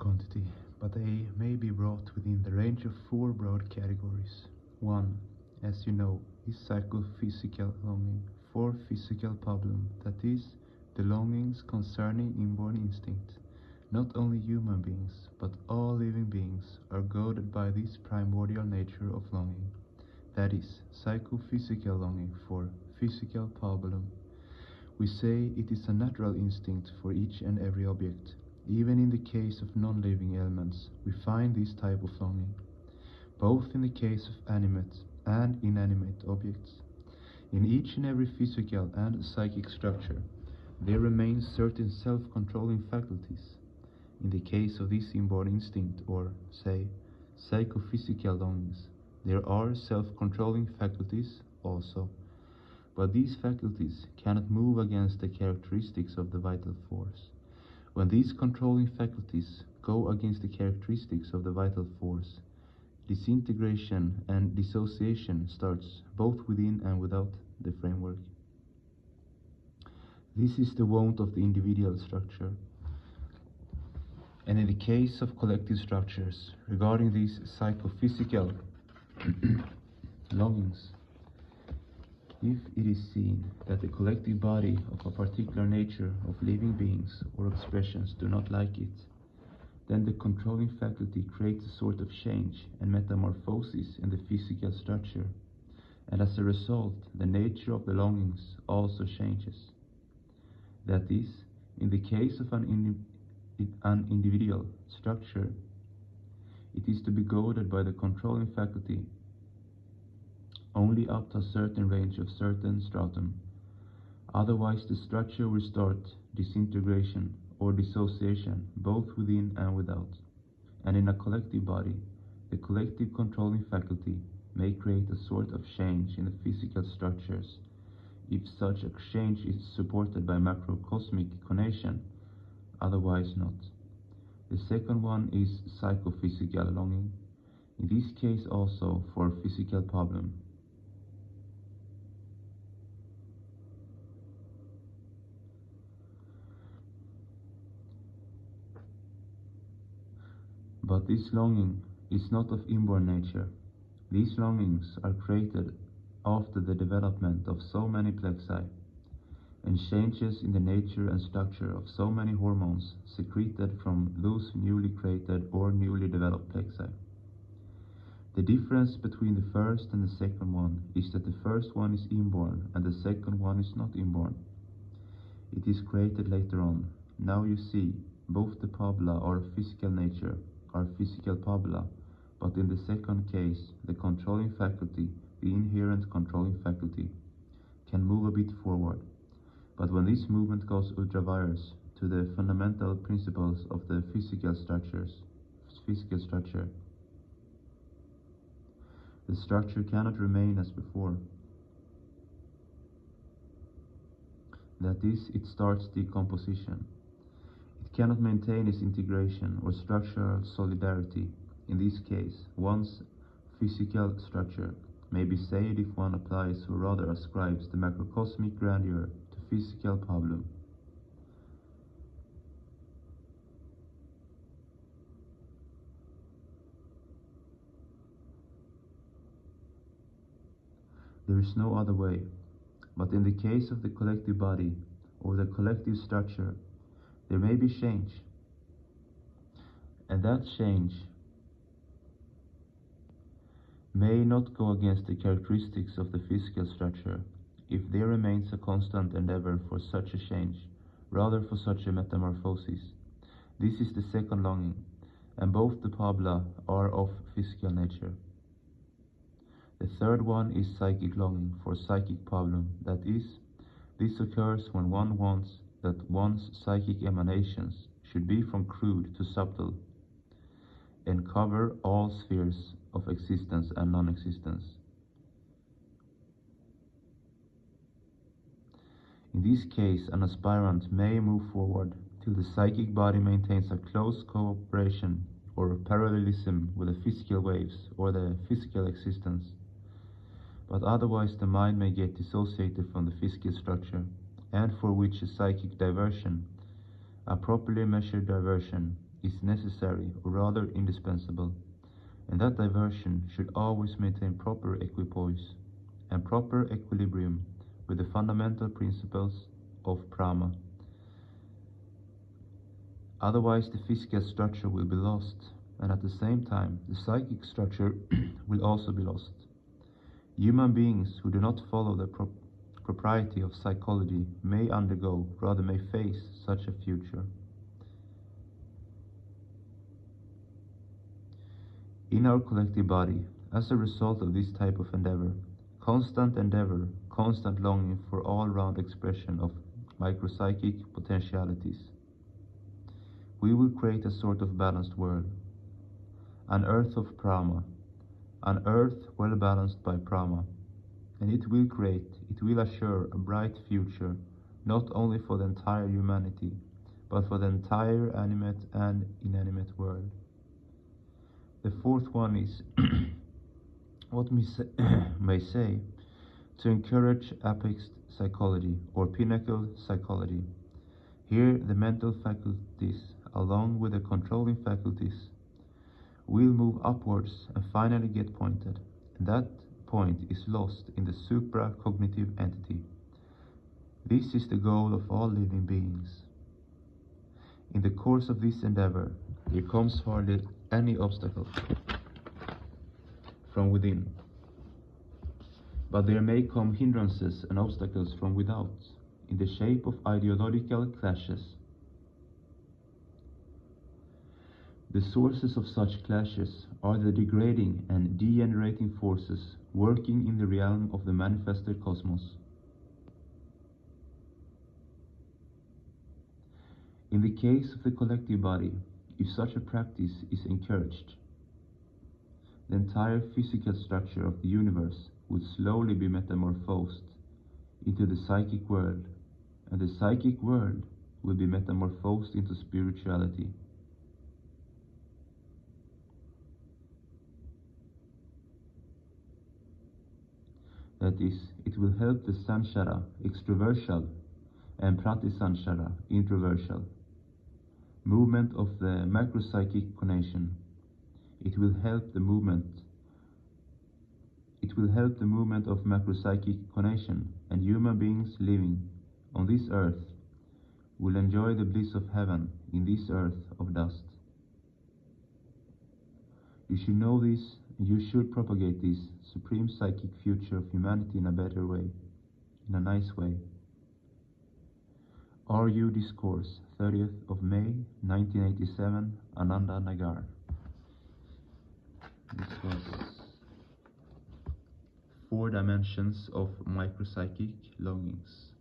quantity, but they may be brought within the range of four broad categories. One, as you know, is psychophysical longing for physical problem, that is, the longings concerning inborn instinct. Not only human beings, but all living beings are goaded by this primordial nature of longing, that is, psychophysical longing for physical problem. We say it is a natural instinct for each and every object. Even in the case of non-living elements, we find this type of longing, both in the case of animate and inanimate objects. In each and every physical and psychic structure, there remain certain self-controlling faculties. In the case of this inborn instinct, or, say, psychophysical longings, there are self-controlling faculties also, but these faculties cannot move against the characteristics of the vital force. When these controlling faculties go against the characteristics of the vital force, disintegration and dissociation starts both within and without the framework. This is the wound of the individual structure. And in the case of collective structures, regarding these psychophysical longings, if it is seen that the collective body of a particular nature of living beings or expressions do not like it, then the controlling faculty creates a sort of change and metamorphosis in the physical structure, and as a result, the nature of the longings also changes. That is, in the case of an individual structure, it is to be goaded by the controlling faculty only up to a certain range of certain stratum. Otherwise, the structure will start disintegration or dissociation both within and without. And in a collective body, the collective controlling faculty may create a sort of change in the physical structures, if such a change is supported by macrocosmic connection, otherwise not. The second one is psychophysical longing, in this case also for a physical problem. But this longing is not of inborn nature. These longings are created after the development of so many plexi, and changes in the nature and structure of so many hormones secreted from those newly created or newly developed plexi. The difference between the first and the second one is that the first one is inborn and the second one is not inborn. It is created later on. Now you see, both the pabula are of physical nature, are physical pabula, but in the second case, the controlling faculty, the inherent controlling faculty, can move a bit forward. But when this movement goes ultra-vires to the fundamental principles of the physical structure, the structure cannot remain as before. That is, it starts decomposition. It cannot maintain its integration or structural solidarity. In this case, one's physical structure may be said if one applies or rather ascribes the macrocosmic grandeur to physical problem. There is no other way, but in the case of the collective body or the collective structure, there may be change, and that change may not go against the characteristics of the physical structure, if there remains a constant endeavor for such a change, rather for such a metamorphosis. This is the second longing, and both the pabula are of physical nature. The third one is psychic longing for psychic problem, that is, this occurs when one wants that one's psychic emanations should be from crude to subtle, and cover all spheres of existence and non-existence. In this case, an aspirant may move forward till the psychic body maintains a close cooperation or parallelism with the physical waves or the physical existence, but otherwise the mind may get dissociated from the physical structure, and for which a psychic diversion, a properly measured diversion, is necessary or rather indispensable, and that diversion should always maintain proper equipoise and proper equilibrium with the fundamental principles of prana. Otherwise the physical structure will be lost, and at the same time the psychic structure will also be lost. Human beings who do not follow the propriety of psychology may undergo, rather may face, such a future. In our collective body, as a result of this type of endeavor, constant longing for all-round expression of micropsychic potentialities, we will create a sort of balanced world, an earth of prana, an earth well balanced by prana, and it will assure a bright future, not only for the entire humanity, but for the entire animate and inanimate world. The fourth one is what may say to encourage apex psychology or pinnacle psychology. Here the mental faculties, along with the controlling faculties, will move upwards and finally get pointed, and that point is lost in the supracognitive entity. This is the goal of all living beings. In the course of this endeavor, there comes hardly any obstacle from within, but there may come hindrances and obstacles from without, in the shape of ideological clashes. The sources of such clashes are the degrading and degenerating forces working in the realm of the manifested cosmos. In the case of the collective body, if such a practice is encouraged, the entire physical structure of the universe would slowly be metamorphosed into the psychic world, and the psychic world will be metamorphosed into spirituality. That is, it will help the sanchara extroversial and pratisanchara introversial movement of the macropsychic connection. It will help the movement of macropsychic connection, and human beings living on this earth will enjoy the bliss of heaven in this earth of dust. You should know this, and you should propagate this supreme psychic future of humanity in a better way, in a nice way. RU Discourse, 30th of May, 1987, Ananda Nagar. This was 4 dimensions of micropsychic longings.